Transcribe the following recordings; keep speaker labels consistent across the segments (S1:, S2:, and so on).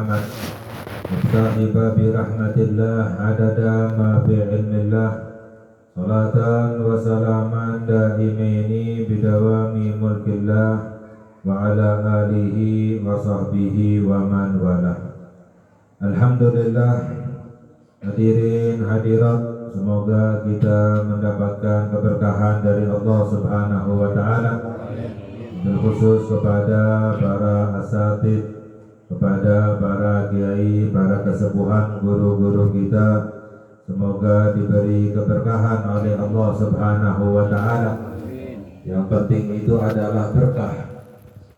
S1: Muhammad Mustahibah birahmatillah adada ma fi ilmillah salatan wa salaman da'imaini bidawami mulkillah wa ala alihi wa sahbihi wa man wala. Alhamdulillah, hadirin hadirat, semoga kita mendapatkan keberkahan dari Allah Subhanahu wa taala, terkhusus kepada para asatidz, kepada para kiai, para kesepuhan, guru-guru kita, semoga diberi keberkahan oleh Allah Subhanahu wa taala. Yang penting itu adalah berkah.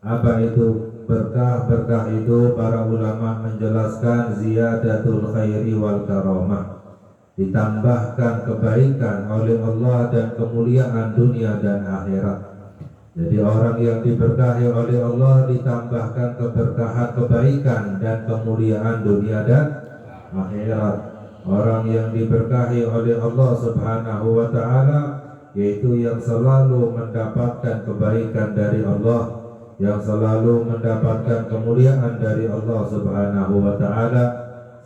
S1: Apa itu berkah? Berkah itu para ulama menjelaskan ziyadatul khairi wal karamah, ditambahkan kebaikan oleh Allah dan kemuliaan dunia dan akhirat. Jadi orang yang diberkahi oleh Allah ditambahkan keberkahan, kebaikan dan kemuliaan dunia dan akhirat. Orang yang diberkahi oleh Allah Subhanahu wa taala yaitu yang selalu mendapatkan kebaikan dari Allah, yang selalu mendapatkan kemuliaan dari Allah Subhanahu wa taala.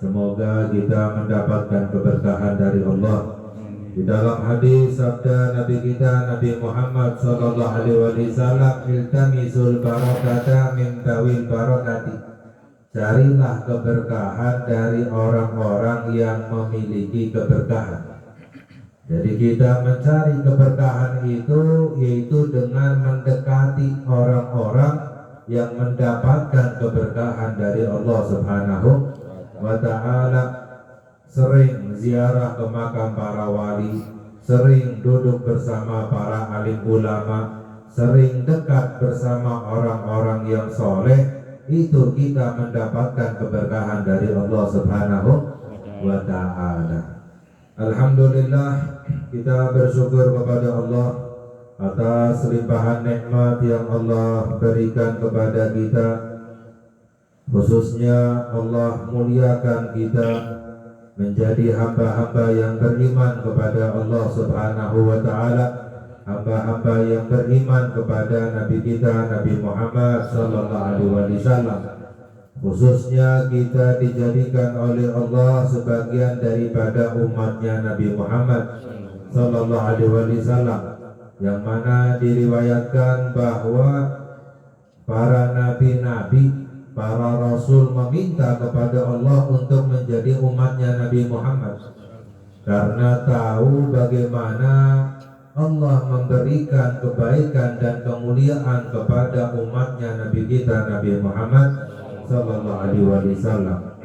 S1: Semoga kita mendapatkan keberkahan dari Allah. Di dalam hadis sabda Nabi kita Nabi Muhammad sallallahu alaihi wasallam, iltamisul barakata min tawil barakati, carilah keberkahan dari orang-orang yang memiliki keberkahan. Jadi kita mencari keberkahan itu yaitu dengan mendekati orang-orang yang mendapatkan keberkahan dari Allah Subhanahu wa taala. Sering ziarah ke makam para wali, sering duduk bersama para alim ulama, sering dekat bersama orang-orang yang soleh, itu kita mendapatkan keberkahan dari Allah Subhanahu wa ta'ala. Alhamdulillah, kita bersyukur kepada Allah atas limpahan nikmat yang Allah berikan kepada kita. Khususnya Allah muliakan kita menjadi hamba-hamba yang beriman kepada Allah Subhanahu wa ta'ala, hamba-hamba yang beriman kepada Nabi kita Nabi Muhammad sallallahu alaihi wasallam. Khususnya kita dijadikan oleh Allah sebagian daripada umatnya Nabi Muhammad sallallahu alaihi wasallam, yang mana diriwayatkan bahwa para nabi-nabi, para rasul meminta kepada Allah untuk menjadi umatnya Nabi Muhammad, karena tahu bagaimana Allah memberikan kebaikan dan kemuliaan kepada umatnya Nabi kita Nabi Muhammad sallallahu alaihi wasallam.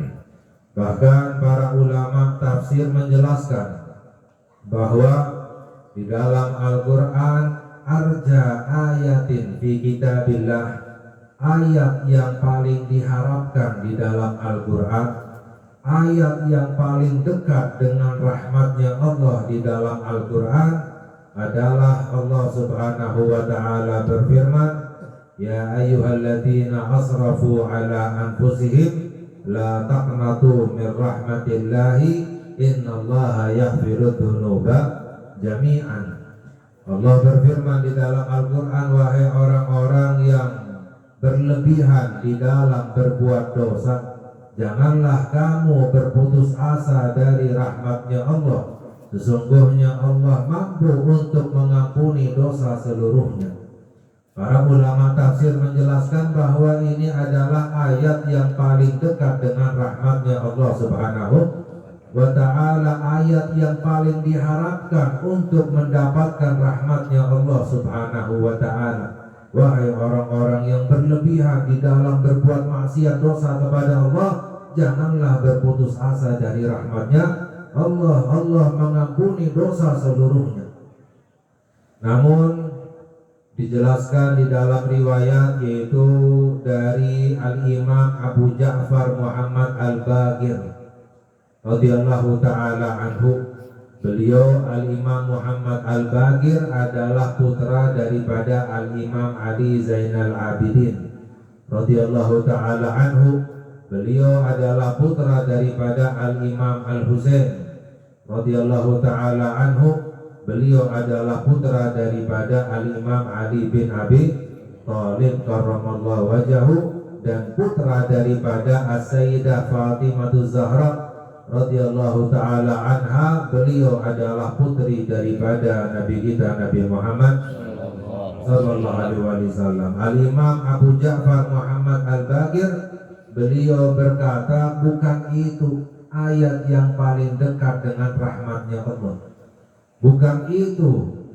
S1: Bahkan para ulama tafsir menjelaskan bahwa di dalam Al-Quran, arja ayatin fi kitabillah, ayat yang paling diharapkan di dalam Al-Quran, ayat yang paling dekat dengan rahmatnya Allah di dalam Al-Quran adalah Allah Subhanahu wa ta'ala berfirman, ya ayyuhalladzina asrafu ala anfusihim la taqnatu min rahmatillahi innallaha yaghfiru dzunuba jami'an. Allah berfirman di dalam Al-Quran, wahai orang-orang yang berlebihan di dalam berbuat dosa, janganlah kamu berputus asa dari rahmatnya Allah. Sesungguhnya Allah mampu untuk mengampuni dosa seluruhnya. Para ulama tafsir menjelaskan bahwa ini adalah ayat yang paling dekat dengan rahmatnya Allah Subhanahu wa ta'ala, ayat yang paling diharapkan untuk mendapatkan rahmatnya Allah Subhanahu wa ta'ala. Wahai orang-orang yang berlebihan di dalam berbuat maksiat dosa kepada Allah, janganlah berputus asa dari rahmatnya Allah. Allah mengampuni dosa seluruhnya. Namun dijelaskan di dalam riwayat, yaitu dari Al-Imam Abu Ja'far Muhammad Al-Baqir radhiyallahu ta'ala anhu, beliau Al-Imam Muhammad Al-Baqir adalah putra daripada Al-Imam Ali Zainal Abidin radhiyallahu ta'ala anhu. Beliau adalah putra daripada Al-Imam Al-Husain radhiyallahu ta'ala anhu. Beliau adalah putra daripada Al-Imam Ali bin Abi Thalib karramallahu wajhahu dan putra daripada As-Sayyidah Fatimah Zahra radhiyallahu taala anha. Beliau adalah putri daripada Nabi kita Nabi Muhammad sallallahu alaihi wasallam. Al-Imam Abu Ja'far Muhammad Al-Baqir beliau berkata, bukan itu ayat yang paling dekat dengan rahmatnya Allah. Bukan itu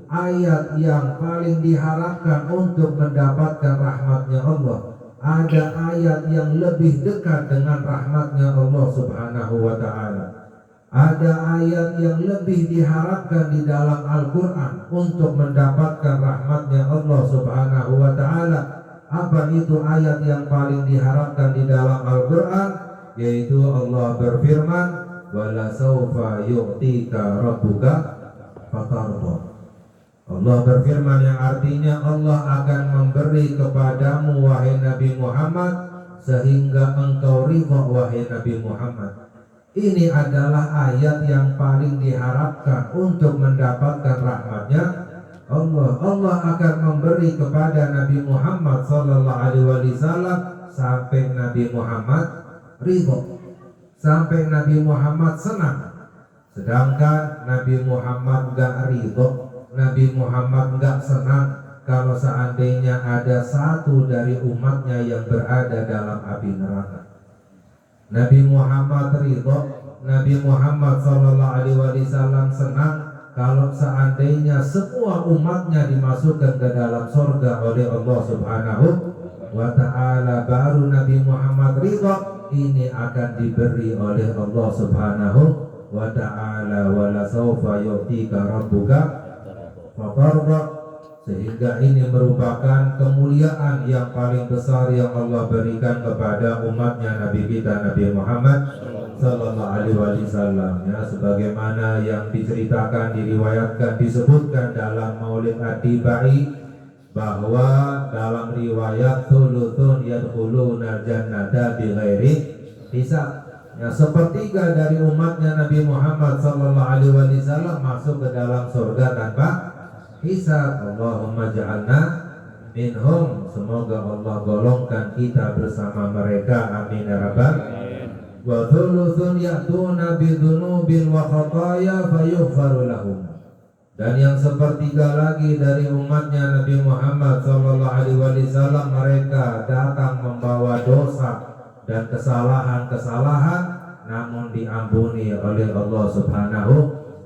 S1: ayat yang paling diharapkan untuk mendapatkan rahmatnya Allah. Ada ayat yang lebih dekat dengan rahmatnya Allah subhanahu wa ta'ala. Ada ayat yang lebih diharapkan di dalam Al-Quran untuk mendapatkan rahmatnya Allah subhanahu wa ta'ala. Apa itu ayat yang paling diharapkan di dalam Al-Quran? Yaitu Allah berfirman, wala sawfa yu'tika rabbuka fatarda. Allah berfirman yang artinya Allah akan memberi kepadamu wahai Nabi Muhammad sehingga engkau ridha wahai Nabi Muhammad. Ini adalah ayat yang paling diharapkan untuk mendapatkan rahmatnya Allah. Allah akan memberi kepada Nabi Muhammad sallallahu alaihi wasallam sampai Nabi Muhammad ridha, sampai Nabi Muhammad senang. Sedangkan Nabi Muhammad gak ridha, Nabi Muhammad gak senang kalau seandainya ada satu dari umatnya yang berada dalam api neraka. Nabi Muhammad ridha, Nabi Muhammad sallallahu alaihi wasallam senang kalau seandainya semua umatnya dimasukkan ke dalam surga oleh Allah subhanahu wa ta'ala. Baru Nabi Muhammad ridha, ini akan diberi oleh Allah subhanahu wa ta'ala. Wala sawfa yu'tika rabbuka fatarda. Sehingga ini merupakan kemuliaan yang paling besar yang Allah berikan kepada umatnya Nabi kita Nabi Muhammad sallallahu alaihi wasallam, ya, sebagaimana yang diceritakan, diriwayatkan, disebutkan dalam Maulid Ad-Dibai bahwa dalam riwayat thuluthun yadkhuluna jannata bighairi hisab, ya, sepertiga dari umatnya Nabi Muhammad sallallahu alaihi wasallam masuk ke dalam surga tanpa hisab. Allahumma ja'alna minhum. Semoga Allah golongkan kita bersama mereka, amin ya rabbal. Wa thuluthun ya'tuna bidzunubil wa khataya fayughfaru lahum. Dan yang sepertiga lagi dari umatnya Nabi Muhammad sallallahu alaihi wasallam, mereka datang membawa dosa dan kesalahan-kesalahan, namun diampuni oleh Allah subhanahu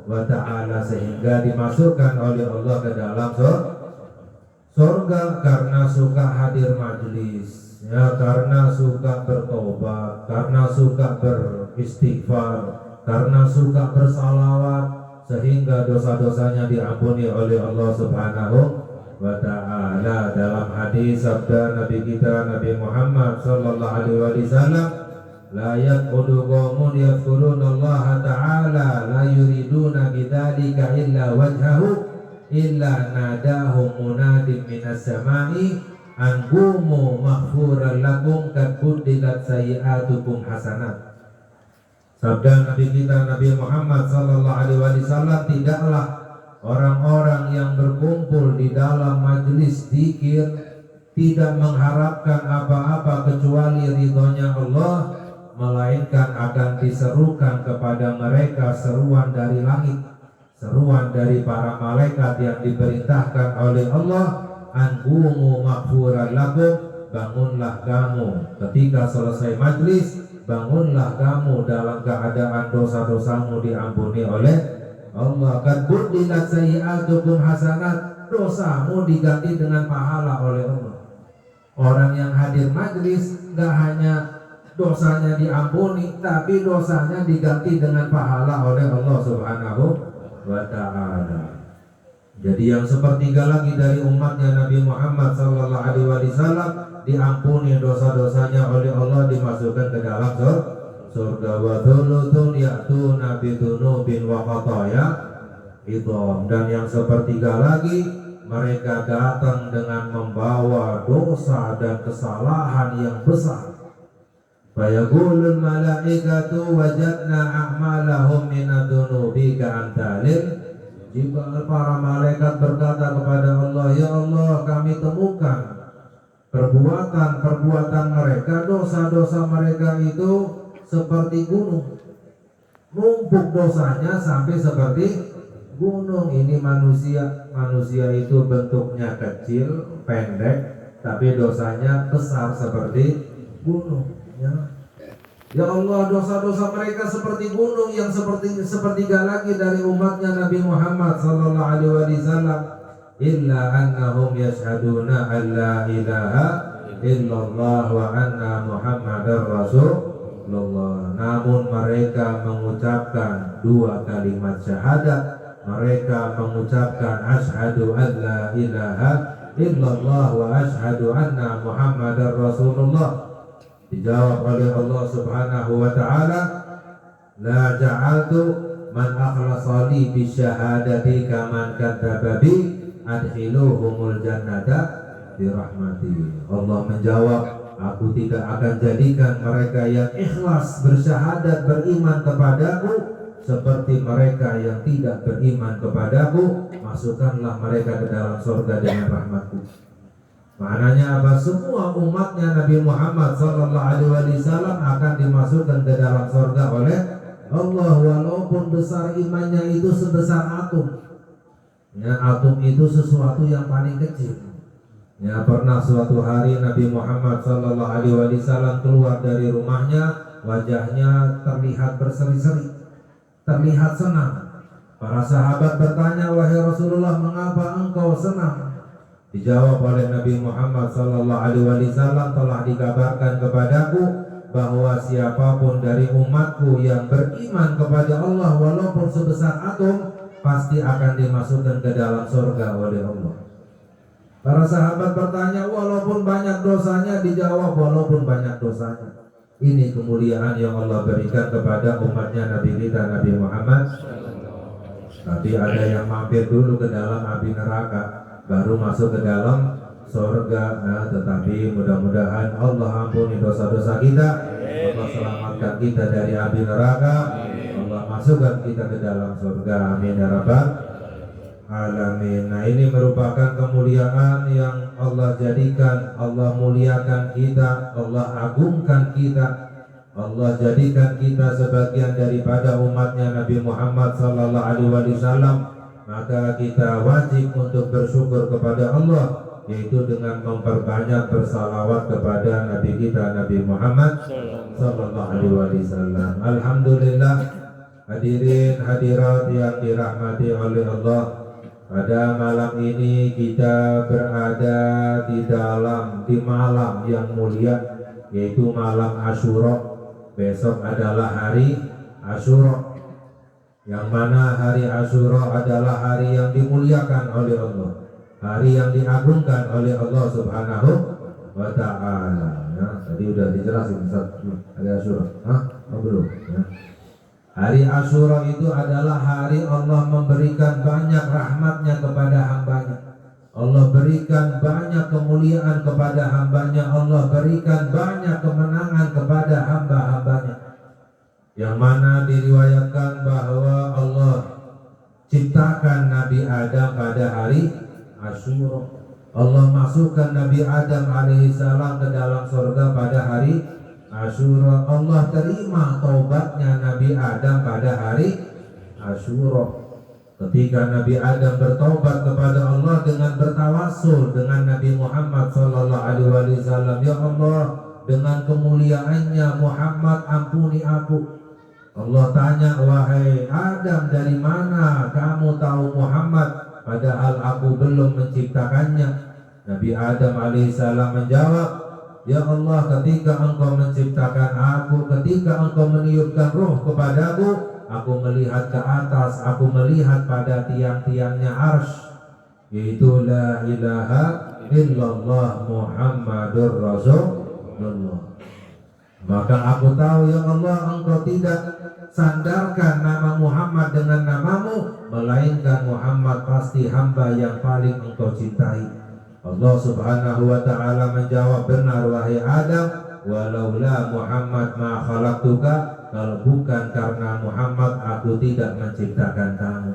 S1: wa ta'ala, sehingga dimasukkan oleh Allah ke dalam surga karena suka hadir majelis, ya, karena suka bertobat, karena suka beristighfar, karena suka bersalawat, sehingga dosa-dosanya diampuni oleh Allah subhanahu wa ta'ala. Dalam hadis sabda Nabi kita Nabi Muhammad sallallahu alaihi wasallam, la yaqudu qaumun yadhkurunallaha ta'ala la yuriduna bidzalika illa wajhahu illa nadahum munadin minas samai an qumu maghfuran lakum qad buddilat sayi'atukum hasanat. Sabda Nabi kita Nabi Muhammad sallallahu alaihi wasallam, tidaklah orang-orang yang berkumpul di dalam majelis zikir tidak mengharapkan apa-apa kecuali ridhonya Allah, melainkan akan diserukan kepada mereka seruan dari langit, seruan dari para malaikat yang diperintahkan oleh Allah, anqumu maghfuran lakum, bangunlah kamu ketika selesai majlis, bangunlah kamu dalam keadaan dosa-dosamu diampuni oleh Allah. Kad buddilat sayi'atukum hasanat, dosamu diganti dengan pahala oleh Allah. Orang yang hadir majlis gak hanya dosanya diampuni, tapi dosanya diganti dengan pahala oleh Allah subhanahu wa ta'ala. Jadi yang sepertiga lagi dari umatnya Nabi Muhammad sallallahu alaihi wasallam diampuni dosa-dosanya oleh Allah, dimasukkan ke dalam surga. Wa thuluthun ya'tuna bidunubin wa khataya idham. Dan yang sepertiga lagi, mereka datang dengan membawa dosa dan kesalahan yang besar. Fayaqulul malaikatu wajadna a'malahum minadzunubi ka'amtalil. Jika para malaikat berkata kepada Allah, ya Allah, kami temukan perbuatan mereka, dosa-dosa mereka itu seperti gunung. Numpuk dosanya sampai seperti gunung. Ini manusia itu bentuknya kecil, pendek, tapi dosanya besar seperti gunung. Ya Allah, dosa-dosa mereka seperti gunung yang sepertiga lagi dari umatnya Nabi Muhammad sallallahu alaihi wasallam. Illa annahum yashhaduna an la ilaha illallah wa anna Muhammadar Rasulullah. Namun mereka mengucapkan dua kalimat syahadat. Mereka mengucapkan asyhadu an la ilaha illallah wa asyhadu anna Muhammadar Rasulullah. Dijawab oleh Allah Subhanahu wa taala, la ja'altu man akhlasa li bi syahadati kaman kadzdzaba bi adkhiluhumul jannata bi rahmati. Allah menjawab, aku tidak akan jadikan mereka yang ikhlas bersyahadat beriman kepadaku seperti mereka yang tidak beriman kepadaku. Masukkanlah mereka ke dalam surga dengan rahmatku. Maknanya apa? Semua umatnya Nabi Muhammad sallallahu alaihi wasallam akan dimasukkan ke dalam surga oleh Allah, walaupun besar imannya itu sebesar atom. Ya, atom itu sesuatu yang paling kecil. Ya, pernah suatu hari Nabi Muhammad sallallahu alaihi wasallam keluar dari rumahnya, wajahnya terlihat berseri-seri, terlihat senang. Para sahabat bertanya, wahai Rasulullah, mengapa engkau senang? Dijawab oleh Nabi Muhammad sallallahu alaihi wasallam, telah dikabarkan kepadaku bahwa siapapun dari umatku yang beriman kepada Allah walaupun sebesar atom pasti akan dimasukkan ke dalam surga oleh Allah. Para sahabat bertanya, walaupun banyak dosanya? Dijawab, walaupun banyak dosanya. Ini kemuliaan yang Allah berikan kepada umatnya Nabi kita Nabi Muhammad. Tapi ada yang mampir dulu ke dalam api neraka, baru masuk ke dalam surga. Nah, tetapi mudah-mudahan Allah ampuni dosa-dosa kita, Allah selamatkan kita dari api neraka, Allah masukkan kita ke dalam surga. Amin ya rabbal alamin. Nah, ini merupakan kemuliaan yang Allah jadikan, Allah muliakan kita, Allah agungkan kita, Allah jadikan kita sebagian daripada umatnya Nabi Muhammad sallallahu alaihi wasallam. Maka kita wajib untuk bersyukur kepada Allah, yaitu dengan memperbanyak bersalawat kepada Nabi kita Nabi Muhammad sallallahu alaihi wasallam. Alhamdulillah, hadirin hadirat yang dirahmati oleh Allah, pada malam ini kita berada di malam yang mulia, yaitu malam Asyura. Besok adalah hari Asyura, yang mana hari Asyura adalah hari yang dimuliakan oleh Allah, hari yang diagungkan oleh Allah Subhanahu wa ta'ala. Ya, tadi udah dijelasin hari Asyura. Belum ya. Hari Asyura itu adalah hari Allah memberikan banyak rahmatnya kepada hambanya. Allah berikan banyak kemuliaan kepada hambanya. Allah berikan banyak kemenangan kepada hamba-hambanya. Yang mana diriwayatkan bahwa Allah ciptakan Nabi Adam pada hari Asyura. Allah masukkan Nabi Adam alaihissalam ke dalam surga pada hari Asyura. Allah terima taubatnya Nabi Adam pada hari Asyura. Ketika Nabi Adam bertaubat kepada Allah dengan bertawassul dengan Nabi Muhammad sallallahu alaihi wasallam, ya Allah, dengan kemuliaannya Muhammad ampuni aku. Allah tanya, wahai Adam, dari mana kamu tahu Muhammad padahal aku belum menciptakannya? Nabi Adam alaihissalam menjawab, ya Allah, ketika engkau menciptakan aku, ketika engkau meniupkan ruh kepadaku, aku melihat ke atas, aku melihat pada tiang-tiangnya arsy, yaitu la ilaha illallah Muhammadur Rasulullah. Maka aku tahu, ya Allah, engkau tidak sandarkan nama Muhammad dengan namamu, melainkan Muhammad pasti hamba yang paling engkau cintai. Allah Subhanahu wa ta'ala menjawab, benar wahai Adam, walaula Muhammad ma khalaqtuka, kalau bukan karena Muhammad aku tidak menciptakan kamu.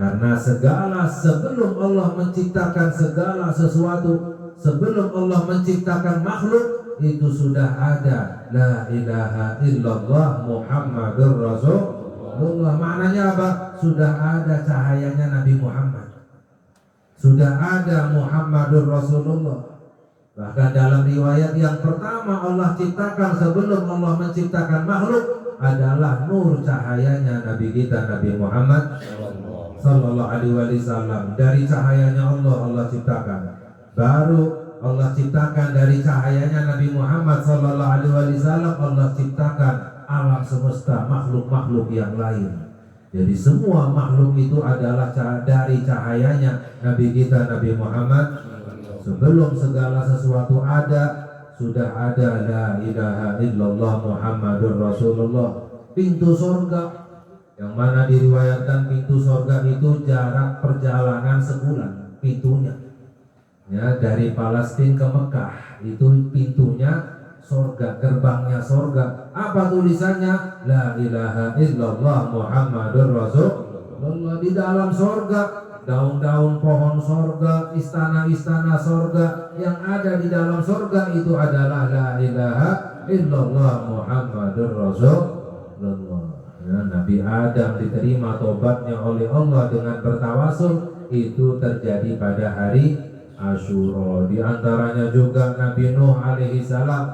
S1: Karena segala sebelum Allah menciptakan segala sesuatu, sebelum Allah menciptakan makhluk itu sudah ada la ilaha illallah Muhammadur Rasulullah. Maknanya apa? Sudah ada cahayanya Nabi Muhammad, sudah ada Muhammadur Rasulullah. Bahkan dalam riwayat yang pertama Allah ciptakan sebelum Allah menciptakan makhluk adalah nur cahayanya Nabi kita Nabi Muhammad Sallallahu Alaihi Wasallam. Dari cahayanya Allah ciptakan. Baru Allah ciptakan dari cahayanya Nabi Muhammad Sallallahu Alaihi Wasallam Allah ciptakan alam semesta, makhluk-makhluk yang lain. Jadi semua makhluk itu adalah dari cahayanya Nabi kita Nabi Muhammad. Sebelum segala sesuatu ada, sudah ada la ilaha illallah Muhammadur Rasulullah. Pintu surga yang mana diriwayatkan pintu surga itu jarak perjalanan sebulan pintunya. Ya, dari Palestina ke Mekah itu pintunya surga, gerbangnya surga. Apa tulisannya? La ilaha illallah Muhammadur Rasulullah. Di dalam surga daun-daun pohon sorga, istana-istana sorga, yang ada di dalam sorga itu adalah la ilaha illallah Muhammadur Rasulullah. Ya, Nabi Adam diterima tobatnya oleh Allah dengan bertawasul, itu terjadi pada hari Asyura. Di antaranya juga Nabi Nuh alaihi salam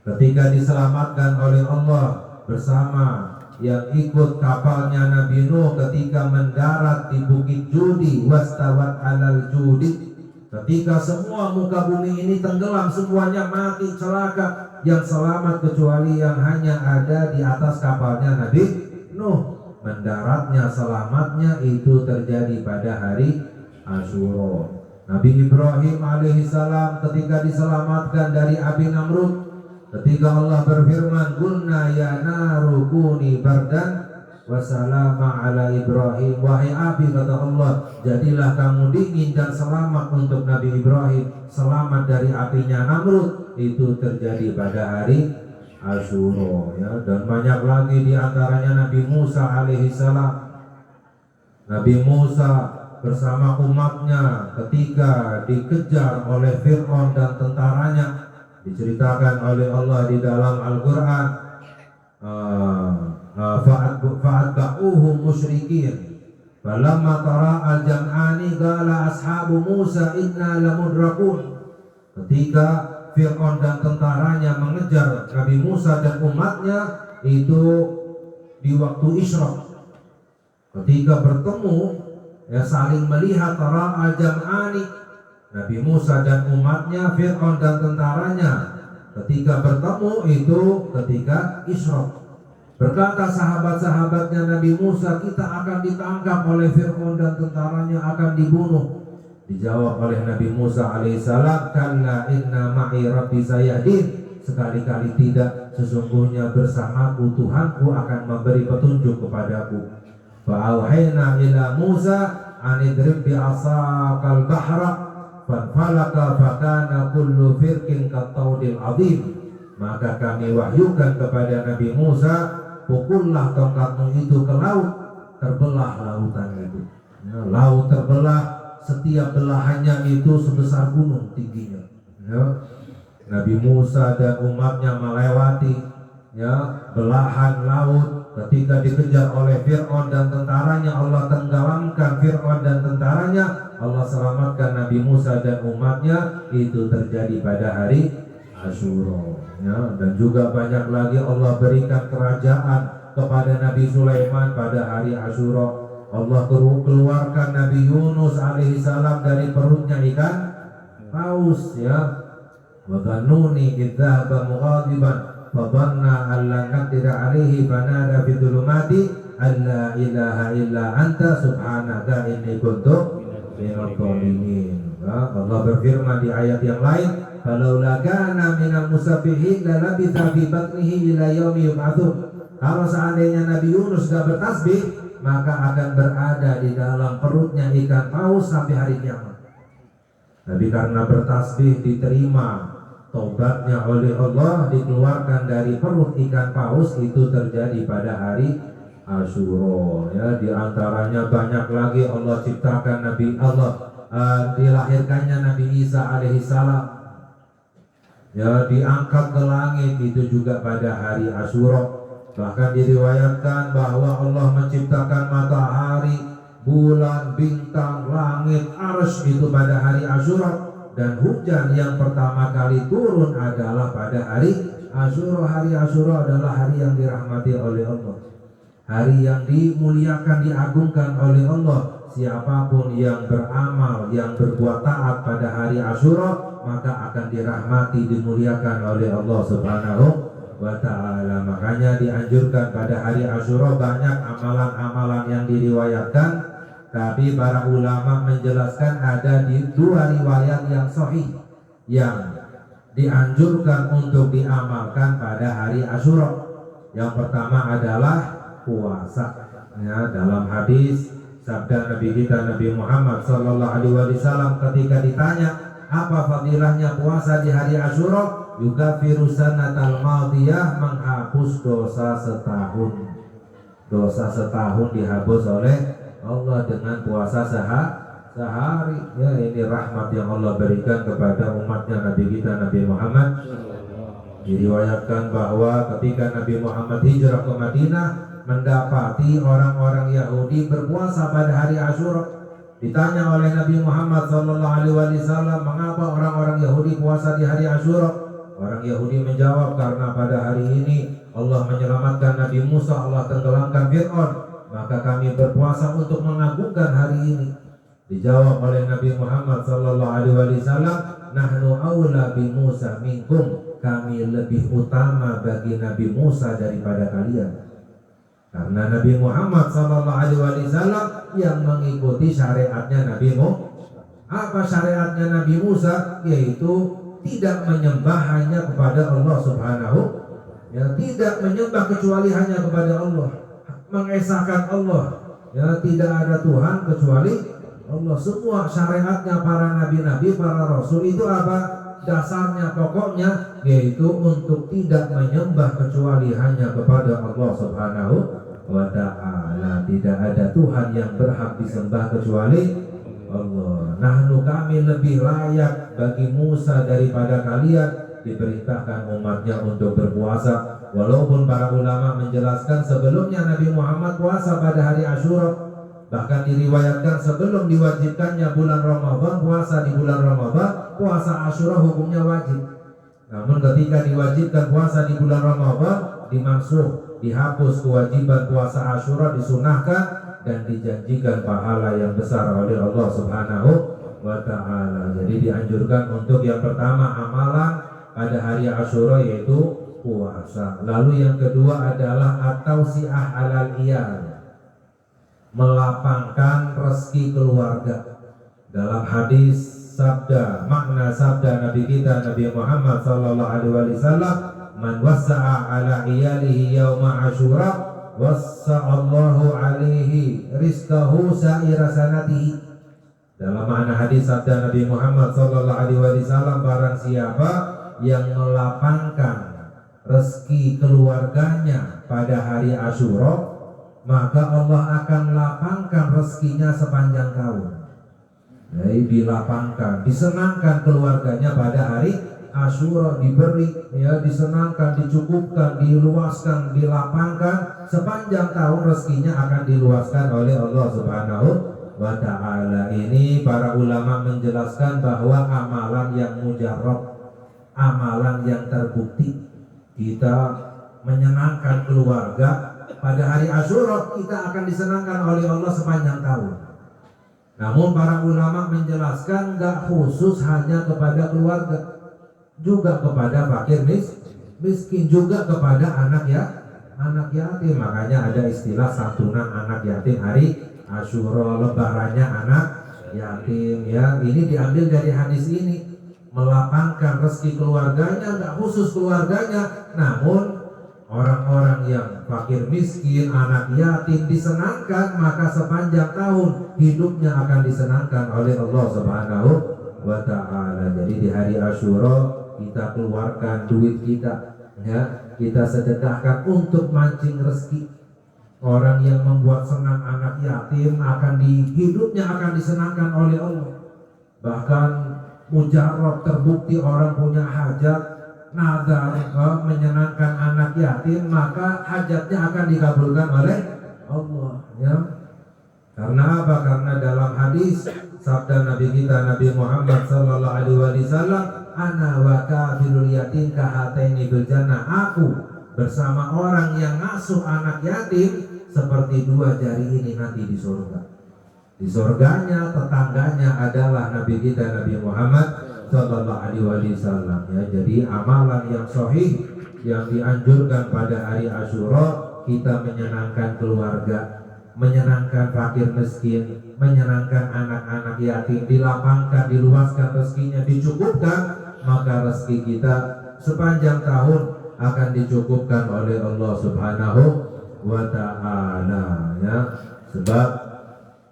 S1: ketika diselamatkan oleh Allah bersama yang ikut kapalnya Nabi Nuh ketika mendarat di Bukit Judi, wastawat alal judi, ketika semua muka bumi ini tenggelam, semuanya mati celaka, yang selamat kecuali yang hanya ada di atas kapalnya Nabi Nuh. Mendaratnya, selamatnya itu terjadi pada hari Asyura. Nabi Ibrahim alaihissalam ketika diselamatkan dari api Namrud, ketika Allah berfirman, "Qulna ya naru kuni bardan wa salama ala Ibrahim." Wahai api, kata Allah, jadilah kamu dingin dan selamat untuk Nabi Ibrahim, selamat dari apinya Namrud. Itu terjadi pada hari Asyura, ya. Dan banyak lagi di antaranya Nabi Musa alaihissalam. Nabi Musa bersama umatnya ketika dikejar oleh Fir'aun dan tentaranya, diceritakan oleh Allah di dalam Al-Quran, fa'atba'uhum musyrikin falamma tara al-jam'ani qala ashabu Musa inna lamudrakun. Ketika Fir'aun dan tentaranya mengejar Nabi Musa dan umatnya itu di waktu Isra, ketika bertemu, ya, saling melihat tara al-jam'ani, Nabi Musa dan umatnya, Fir'aun dan tentaranya, ketika bertemu itu ketika Isra. Berkata sahabat-sahabatnya Nabi Musa, kita akan ditangkap oleh Fir'aun dan tentaranya, akan dibunuh. Dijawab oleh Nabi Musa alaihissalam, kalla inna ma'i rabbi sayahdin. Sekali-kali tidak, sesungguhnya bersamaku Tuhanku akan memberi petunjuk kepadaku. Fa'auhayna ila Musa anidrib bi'asaqal bahra fanfalaka fakana kullu firqin kattaudil azim. Maka kami wahyukan kepada Nabi Musa, pukullah tongkatmu itu ke laut, terbelah lautan itu. Ya, laut terbelah, setiap belahannya itu sebesar gunung tingginya. Ya. Nabi Musa dan umatnya melewati, ya, belahan laut. Ketika dikejar oleh Fir'aun dan tentaranya, Allah tenggelamkan Fir'aun dan tentaranya, Allah selamatkan Nabi Musa dan umatnya. Itu terjadi pada hari Asyura, ya. Dan juga banyak lagi Allah berikan kerajaan kepada Nabi Sulaiman pada hari Asyura. Allah keluarkan Nabi Yunus alaihissalam dari perutnya ikan paus, ya. Wa dhannuni idh dhahaba mughadiban fadhanna an la naqdira alaihi fanada fi dhulumati alla ilaha illa anta subhanaka inni kuntu minadh dhalimin. Allah berfirman di ayat yang lain, falaula kana minal musabbihin la labitha fi batnihi ila yaumi yub'atsun. Kalau seandainya Nabi Yunus sudah bertasbih, maka akan berada di dalam perutnya ikan paus sampai hari kiamat. Tapi karena bertasbih diterima taubatnya oleh Allah, dikeluarkan dari perut ikan paus, itu terjadi pada hari Asyura, ya. Di antaranya banyak lagi Allah ciptakan Nabi Allah dilahirkannya Nabi Isa alaihissalam, ya diangkat ke langit itu juga pada hari Asyura. Bahkan diriwayatkan bahwa Allah menciptakan matahari, bulan, bintang, langit, arsy itu pada hari Asyura. Dan hujan yang pertama kali turun adalah pada hari Asyura. Hari Asyura adalah hari yang dirahmati oleh Allah, hari yang dimuliakan, diagungkan oleh Allah. Siapapun yang beramal, yang berbuat taat pada hari Asyura, maka akan dirahmati, dimuliakan oleh Allah Subhanahu wa ta'ala. Makanya dianjurkan pada hari Asyura banyak amalan-amalan yang diriwayatkan. Tapi para ulama menjelaskan ada di dua riwayat yang sahih yang dianjurkan untuk diamalkan pada hari Asyura. Yang pertama adalah puasa. Ya, dalam hadis sabda Nabi kita Nabi Muhammad sallallahu alaihi wasallam ketika ditanya apa fadilahnya puasa di hari Asyura, yukafiru sanatal madiyah, menghapus dosa setahun. Dosa setahun dihapus oleh Allah dengan puasa sehari. Ya, ini rahmat yang Allah berikan kepada umatnya Nabi kita Nabi Muhammad. Diriwayatkan bahwa ketika Nabi Muhammad hijrah ke Madinah, mendapati orang-orang Yahudi berpuasa pada hari Asyura. Ditanya oleh Nabi Muhammad SAW, mengapa orang-orang Yahudi puasa di hari Asyura? Orang Yahudi menjawab, karena pada hari ini Allah menyelamatkan Nabi Musa, Allah tenggelamkan Fir'aun, maka kami berpuasa untuk mengagungkan hari ini. Dijawab oleh Nabi Muhammad SAW, nahnu aula bi Musa minkum, kami lebih utama bagi Nabi Musa daripada kalian. Karena Nabi Muhammad SAW yang mengikuti syariatnya Nabi Musa. Apa syariatnya Nabi Musa? Yaitu tidak menyembah hanya kepada Allah Subhanahu, ya, tidak menyembah kecuali hanya kepada Allah, mengesahkan Allah, ya, tidak ada Tuhan kecuali Allah. Semua syariatnya para nabi-nabi, para rasul itu apa? Dasarnya, pokoknya yaitu untuk tidak menyembah kecuali hanya kepada Allah Subhanahu wa ta'ala. Tidak ada Tuhan yang berhak disembah kecuali Allah. Nahnu, kami lebih layak bagi Musa daripada kalian. Diperintahkan umatnya untuk berpuasa. Walaupun para ulama menjelaskan sebelumnya Nabi Muhammad puasa pada hari Asyura. Bahkan diriwayatkan sebelum diwajibkannya bulan Ramadan, puasa di bulan Ramadan, puasa Asyura hukumnya wajib. Namun ketika diwajibkan puasa di bulan Ramadan, dimansuh, dihapus kewajiban puasa Asyura, disunahkan dan dijanjikan pahala yang besar oleh Allah Subhanahu wa ta'ala. Jadi dianjurkan untuk yang pertama amalan pada hari Asyura yaitu puasa. Lalu yang kedua adalah at-tausi'ah 'alal iyal, melapangkan rezeki keluarga. Dalam hadis sabda, makna sabda Nabi kita Nabi Muhammad sallallahu alaihi wasallam, man wassa'a ala iyalihi yauma Asyura wassa'allahu alaihi rizqahu sa'ira sanatihi. Dalam makna hadis sabda Nabi Muhammad sallallahu alaihi wasallam, barang siapa yang melapangkan rezeki keluarganya pada hari Asyura, maka Allah akan lapangkan rezekinya sepanjang tahun. Jadi dilapangkan, disenangkan keluarganya pada hari Asyura, diberi, ya, disenangkan, dicukupkan, diluaskan, dilapangkan sepanjang tahun, rezekinya akan diluaskan oleh Allah Subhanahu wa ta'ala. Ini para ulama menjelaskan bahwa amalan yang mujarrab, amalan yang terbukti, kita menyenangkan keluarga pada hari Asyura, kita akan disenangkan oleh Allah sepanjang tahun. Namun para ulama menjelaskan gak khusus hanya kepada keluarga, juga kepada fakir miskin, juga kepada anak yatim. Makanya ada istilah santunan anak yatim hari Asyura, lebarannya anak yatim, ya. Ini diambil dari hadis ini, melapangkan rezeki keluarganya, gak khusus keluarganya, namun orang-orang yang fakir miskin, anak yatim disenangkan, maka sepanjang tahun hidupnya akan disenangkan oleh Allah Subhanahu wa ta'ala. Jadi di hari Asyura kita keluarkan duit kita, ya, kita sedekahkan untuk mancing rezeki. Orang yang membuat senang anak yatim hidupnya akan disenangkan oleh Allah. Bahkan mujarab terbukti orang punya hajat, nazar menyenangkan anak yatim, maka hajatnya akan dikabulkan oleh Allah, ya. Karena apa? Karena dalam hadis sabda Nabi kita Nabi Muhammad sallallahu alaihi wasallam, ana wa kafilul yatim kahataini bil jannah. Aku bersama orang yang ngasuh anak yatim seperti dua jari ini nanti di surga. Di surganya tetangganya adalah Nabi kita Nabi Muhammad sallallahu alaihi wasallam, ya. Jadi amalan yang sahih yang dianjurkan pada hari Asyura, kita menyenangkan keluarga, menyenangkan fakir miskin, menyenangkan anak-anak yatim, dilapangkan, diluaskan rezekinya, dicukupkan, maka rezeki kita sepanjang tahun akan dicukupkan oleh Allah Subhanahu wa ta'ala, ya. Sebab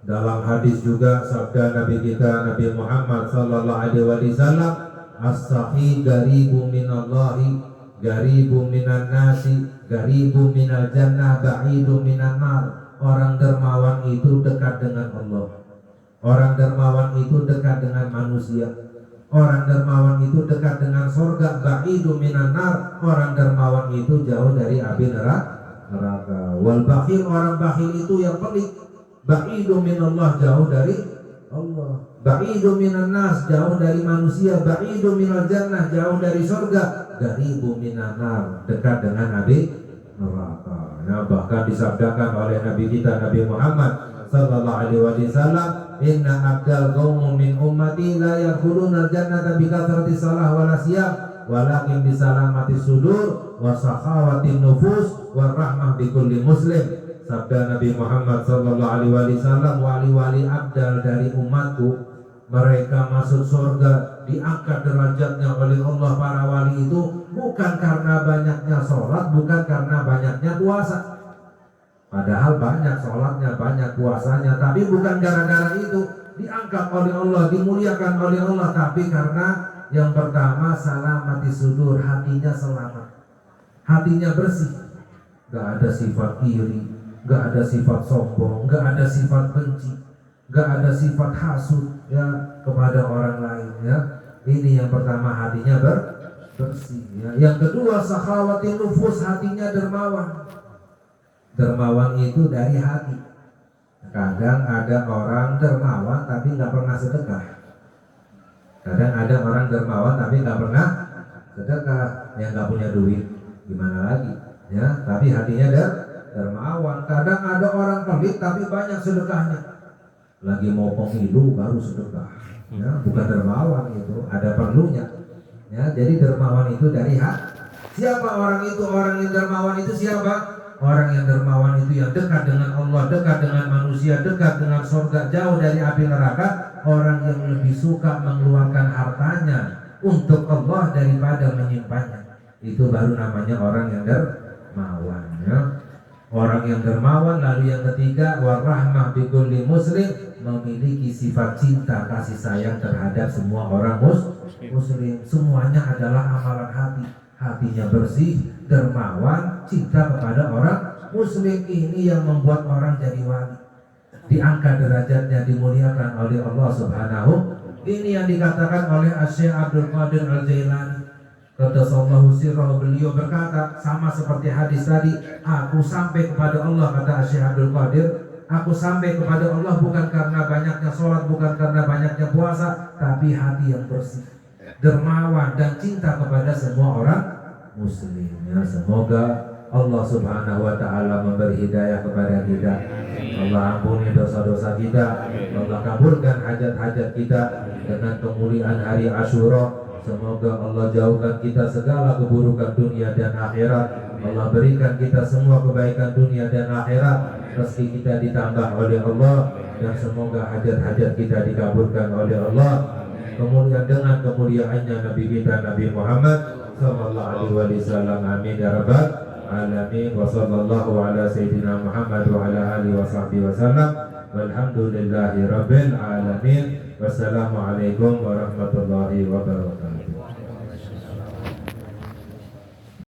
S1: dalam hadis juga sabda Nabi kita Nabi Muhammad sallallahu alaihi wasallam, as-sahi garibu minallahi, garibu minan nasi, garibu minal jannah, ba'idu minan nar. Orang dermawan itu dekat dengan Allah. Orang dermawan itu dekat dengan manusia. Orang dermawan itu dekat dengan surga. Ba'idu minan nar. Orang dermawan itu jauh dari api neraka. Wal bakhil, orang bakhil itu yang pelit. Ba'idu minallah, jauh dari Allah. Ba'idu minan nas, jauh dari manusia. Ba'idu minal jannah, jauh dari surga. Garibu minan nar, dekat dengan api neraka. Nah, bahkan disabdakan oleh Nabi kita Nabi Muhammad sallallahu alaihi wasallam, inna abdal qaumun min ummati la yadkhuluna al-jannata bi kathrati salah wa siyam walakin bi salamati sudur wa sakhawati nufus wa rahmah bi kulli muslim. Sabda Nabi Muhammad sallallahu alaihi wasallam, wali-wali abdal dari umatku, mereka masuk surga, diangkat derajatnya oleh Allah para wali itu bukan karena banyaknya sholat, bukan karena banyaknya puasa. Padahal banyak sholatnya, banyak puasanya, tapi bukan gara-gara itu diangkat oleh Allah, dimuliakan oleh Allah, tapi karena yang pertama salamati sudur, hatinya selamat, hatinya bersih, gak ada sifat iri, gak ada sifat sombong, gak ada sifat benci, gak ada sifat hasud, ya, kepada orang lain, ya. Ini yang pertama, hatinya bersih, ya. Yang kedua sakhawatin nufus, hatinya dermawan. Dermawan itu dari hati. Kadang ada orang dermawan tapi nggak pernah sedekah. Kadang ada orang dermawan tapi nggak pernah sedekah, yang nggak punya duit, gimana lagi, ya. Tapi hatinya dermawan. Kadang ada orang pelit tapi banyak sedekahnya. Lagi mau pemilu baru sedekah, ya, bukan dermawan itu, ada perlunya, ya. Jadi dermawan itu dari hati. Siapa orang itu? Orang yang dermawan itu siapa? Orang yang dermawan itu yang dekat dengan Allah, dekat dengan manusia, dekat dengan surga, jauh dari api neraka. Orang yang lebih suka mengeluarkan hartanya untuk Allah daripada menyimpannya. Itu baru namanya orang yang dermawan, ya. Orang yang dermawan. Lalu yang ketiga, warahmah bi kulli muslim, memiliki sifat cinta kasih sayang terhadap semua orang muslim. Semuanya adalah amalan hati. Hatinya bersih, dermawan, cinta kepada orang muslim. Ini yang membuat orang jadi wali, diangkat derajatnya, dimuliakan oleh Allah Subhanahu. Ini yang dikatakan oleh Syekh Abdul Qadir Al-Jailani qaddasallahu sirrahu. Beliau berkata, sama seperti hadis tadi, aku sampai kepada Allah, kata Syekh Abdul Qadir, aku sampai kepada Allah bukan karena banyaknya sholat, bukan karena banyaknya puasa, tapi hati yang bersih, dermawan, dan cinta kepada semua orang muslim, ya. Semoga Allah Subhanahu wa ta'ala memberi hidayah kepada kita. Allah ampuni dosa-dosa kita. Allah kabulkan hajat-hajat kita dengan kemuliaan hari Asyura. Semoga Allah jauhkan kita segala keburukan dunia dan akhirat. Allah berikan kita semua kebaikan dunia dan akhirat. Rezeki kita ditambah oleh Allah, dan semoga hajat-hajat kita dikabulkan oleh Allah. Kemudian dengan kemuliaannya Nabi kita Nabi Muhammad sallallahu alaihi wasallam, amin ya rabbal alamin. Wa sallallahu ala sayyidina Muhammad wa ala alihi wa sahbihi wasallam, walhamdulillahi rabbil alamin. Wassalamualaikum warahmatullahi wabarakatuh.